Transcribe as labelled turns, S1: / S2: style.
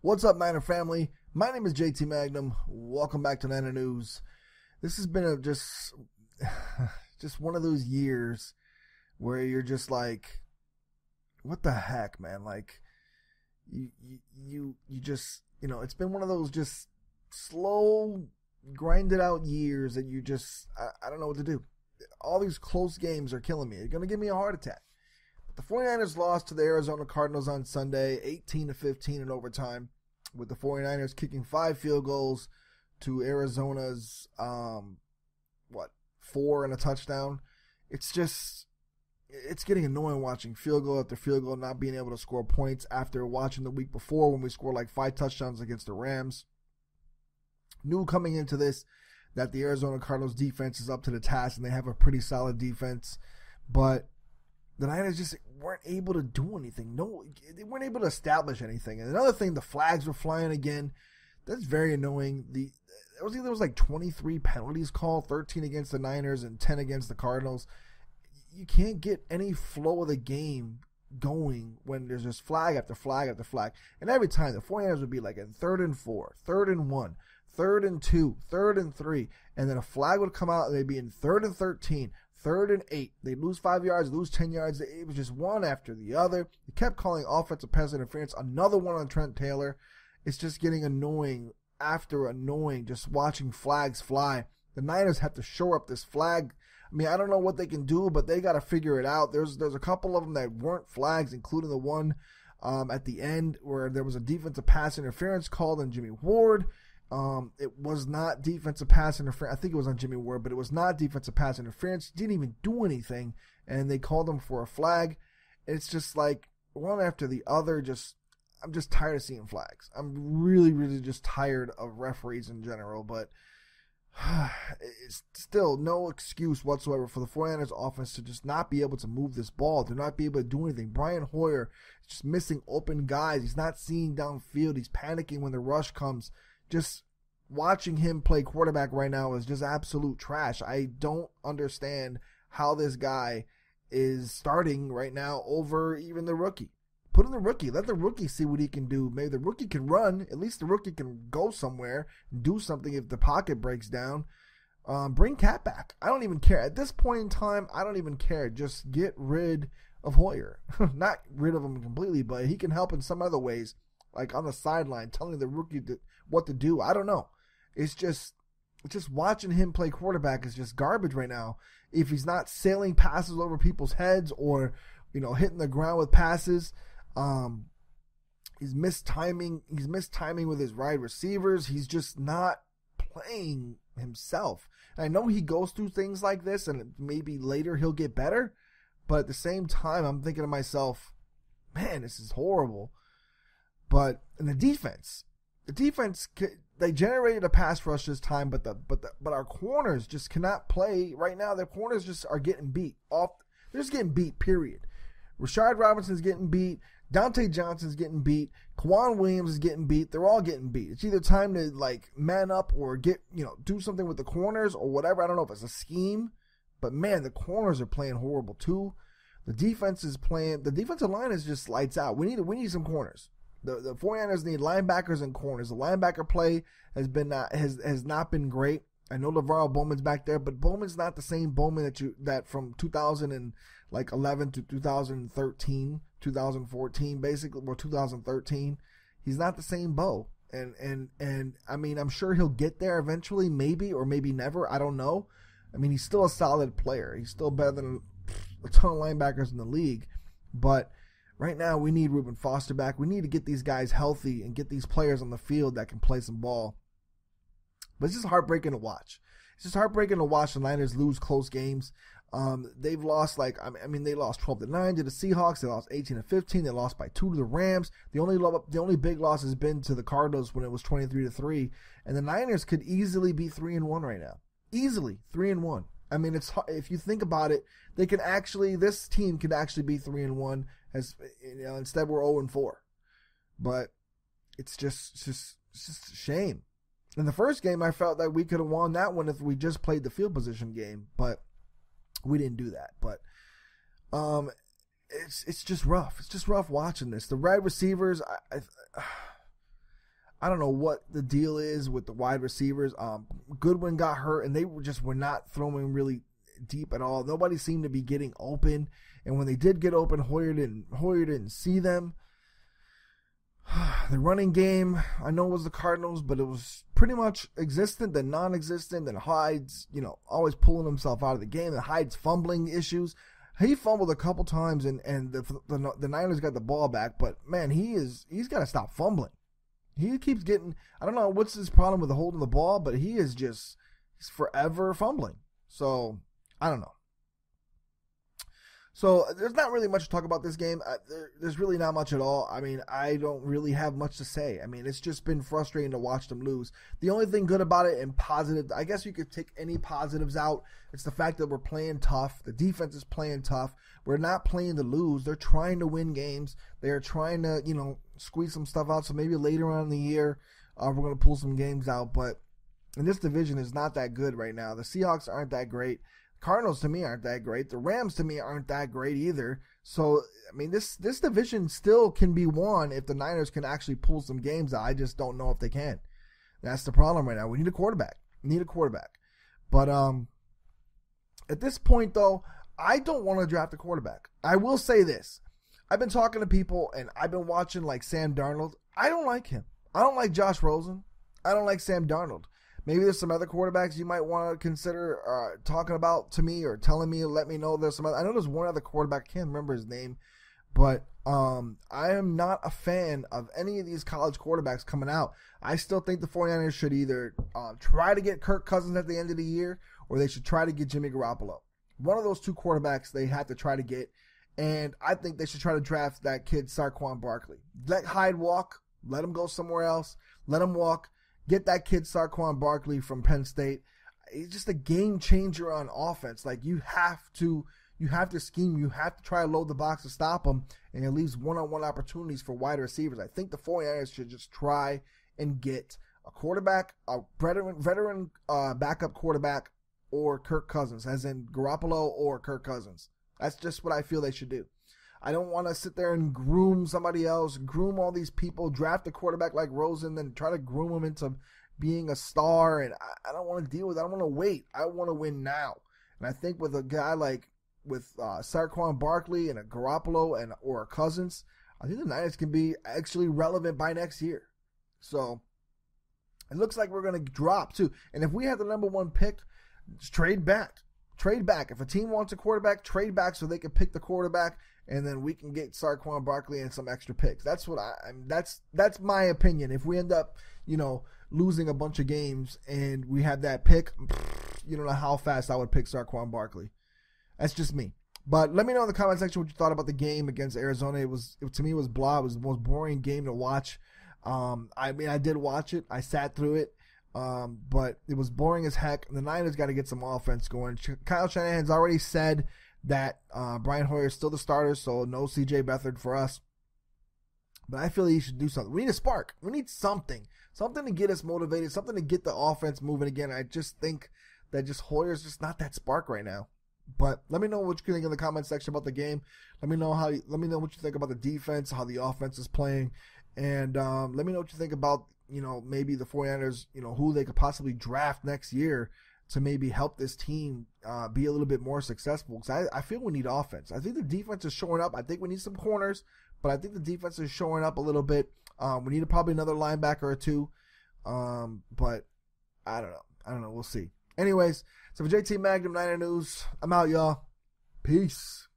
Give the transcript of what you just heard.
S1: What's up, Niner family? My name is JT Magnum. Welcome back to NinerNews. This has been just one of those years where you're just like, what the heck, man? Like, you just, it's been one of those just slow, grinded out years that you just, I don't know what to do. All these close games are killing me. They're going to give me a heart attack. But the 49ers lost to the Arizona Cardinals on Sunday, 18-15 in overtime, with the 49ers kicking 5 field goals to Arizona's, 4 and a touchdown. It's getting annoying watching field goal after field goal, not being able to score points after watching the week before when we scored like 5 touchdowns against the Rams. Knew coming into this that the Arizona Cardinals defense is up to the task and they have a pretty solid defense, but the Niners just weren't able to do anything. No, they weren't able to establish anything. And another thing, the flags were flying again. That's very annoying. There was like 23 penalties called, 13 against the Niners and 10 against the Cardinals. You can't get any flow of the game going when there's just flag after flag after flag. And every time the 49ers would be like in 3rd and 4, 3rd and 1, 3rd and 2, 3rd and 3, and then a flag would come out and they'd be in 3rd and 13, 3rd and 8. They'd lose 5 yards, lose 10 yards. It was just one after the other. They kept calling offensive pass interference. Another one on Trent Taylor. It's just getting annoying after annoying just watching flags fly. The Niners have to shore up this flag. I mean, I don't know what they can do, but they got to figure it out. There's a couple of them that weren't flags, including the one at the end where there was a defensive pass interference called on Jimmy Ward. It was not defensive pass interference. I think it was on Jimmy Ward, but it was not defensive pass interference. Didn't even do anything, and they called him for a flag. It's just like one after the other. I'm just tired of seeing flags. I'm really, really just tired of referees in general, but it's still no excuse whatsoever for the 49ers offense to just not be able to move this ball, to not be able to do anything. Brian Hoyer is just missing open guys. He's not seeing downfield. He's panicking when the rush comes. Just watching him play quarterback right now is just absolute trash. I don't understand how this guy is starting right now over even the rookie. Put in the rookie. Let the rookie see what he can do. Maybe the rookie can run. At least the rookie can go somewhere and do something if the pocket breaks down. Bring Cat back. I don't even care. At this point in time, I don't even care. Just get rid of Hoyer. Not rid of him completely, but he can help in some other ways, like on the sideline, telling the rookie what to do. I don't know. It's just watching him play quarterback is just garbage right now. If he's not sailing passes over people's heads or, hitting the ground with passes, he's mistiming with his wide receivers. He's just not playing himself. And I know he goes through things like this and maybe later he'll get better, but at the same time, I'm thinking to myself, man, this is horrible. But in the defense, they generated a pass rush this time, but our corners just cannot play right now. Their corners just are getting beat off. They're just getting beat, period. Rashard Robinson's getting beat. Dante Johnson's getting beat. Kwan Williams is getting beat. They're all getting beat. It's either time to man up or do something with the corners or whatever. I don't know if it's a scheme, but man, the corners are playing horrible too. The defensive line is just lights out. We need some corners. The 49ers need linebackers and corners. The linebacker play has not been great. I know LeVar Bowman's back there, but Bowman's not the same Bowman that from 2011 to 2013, 2014, basically, or 2013. He's not the same Bo. And I mean, I'm sure he'll get there eventually, maybe or maybe never. I don't know. I mean, he's still a solid player. He's still better than a ton of linebackers in the league, but right now, we need Reuben Foster back. We need to get these guys healthy and get these players on the field that can play some ball. But it's just heartbreaking to watch. It's just heartbreaking to watch the Niners lose close games. They've lost they lost 12-9 to the Seahawks. They lost 18-15. They lost by 2 to the Rams. The only big loss has been to the Cardinals when it was 23-3. And the Niners could easily be 3-1 right now. Easily 3-1. I mean, it's if you think about it, this team could actually be 3-1 as instead we're 0-4. But it's just a shame. In the first game, I felt that we could have won that one if we just played the field position game, but we didn't do that. But it's just rough. It's just rough watching this. The wide receivers, I don't know what the deal is with the wide receivers. Goodwin got hurt, and they were not throwing really deep at all. Nobody seemed to be getting open, and when they did get open, Hoyer didn't see them. The running game, I know it was the Cardinals, but it was pretty much existent, then non-existent, then Hyde's, always pulling himself out of the game, and Hyde's fumbling issues. He fumbled a couple times, and the Niners got the ball back, but man, he's got to stop fumbling. He keeps getting, I don't know what's his problem with holding the ball, but he's forever fumbling. So, I don't know. So, there's not really much to talk about this game. There's really not much at all. I mean, I don't really have much to say. I mean, it's just been frustrating to watch them lose. The only thing good about it and positive, I guess you could take any positives out. It's the fact that we're playing tough. The defense is playing tough. We're not playing to lose. They're trying to win games. They're trying to, squeeze some stuff out. So maybe later on in the year, we're going to pull some games out. But in this division is not that good right now. The Seahawks aren't that great. Cardinals to me aren't that great. The Rams to me aren't that great either. So, I mean, this division still can be won if the Niners can actually pull some games out. I just don't know if they can. That's the problem right now. We need a quarterback. But at this point, though, I don't want to draft a quarterback. I will say this. I've been talking to people, and I've been watching, like, Sam Darnold. I don't like him. I don't like Josh Rosen. I don't like Sam Darnold. Maybe there's some other quarterbacks you might want to consider talking about to me or telling me, let me know there's some other. I know there's one other quarterback. I can't remember his name. But I am not a fan of any of these college quarterbacks coming out. I still think the 49ers should either try to get Kirk Cousins at the end of the year or they should try to get Jimmy Garoppolo. One of those two quarterbacks they have to try to get. And I think they should try to draft that kid, Saquon Barkley. Let Hyde walk. Let him go somewhere else. Let him walk. Get that kid Saquon Barkley from Penn State. He's just a game changer on offense. Like you have to scheme. You have to try to load the box to stop him, and it leaves one-on-one opportunities for wide receivers. I think the 49ers should just try and get a quarterback, a veteran backup quarterback, or Kirk Cousins, as in Garoppolo or Kirk Cousins. That's just what I feel they should do. I don't want to sit there and groom somebody else, groom all these people, draft a quarterback like Rosen, then try to groom him into being a star. And I don't want to deal with it. I don't want to wait. I want to win now. And I think with a guy like with Saquon Barkley and a Garoppolo or a Cousins, I think the Niners can be actually relevant by next year. So it looks like we're going to drop too. And if we have the number one pick, just trade back. Trade back. If a team wants a quarterback, trade back so they can pick the quarterback, and then we can get Saquon Barkley and some extra picks. That's what that's my opinion. If we end up, losing a bunch of games and we have that pick, you don't know how fast I would pick Saquon Barkley. That's just me. But let me know in the comment section what you thought about the game against Arizona. To me, it was blah. It was the most boring game to watch. I did watch it. I sat through it. But it was boring as heck. The Niners got to get some offense going. Kyle Shanahan's already said that Brian Hoyer is still the starter, so no C.J. Beathard for us. But I feel he should do something. We need a spark. We need something to get us motivated, something to get the offense moving again. I just think that Hoyer's just not that spark right now. But let me know what you think in the comment section about the game. Let me know what you think about the defense, how the offense is playing, and let me know what you think about maybe the 49ers, who they could possibly draft next year to maybe help this team be a little bit more successful. Because I feel we need offense. I think the defense is showing up. I think we need some corners, but I think the defense is showing up a little bit. We need probably another linebacker or two. But I don't know. We'll see. Anyways, so for JT Magnum, Niner News, I'm out, y'all. Peace.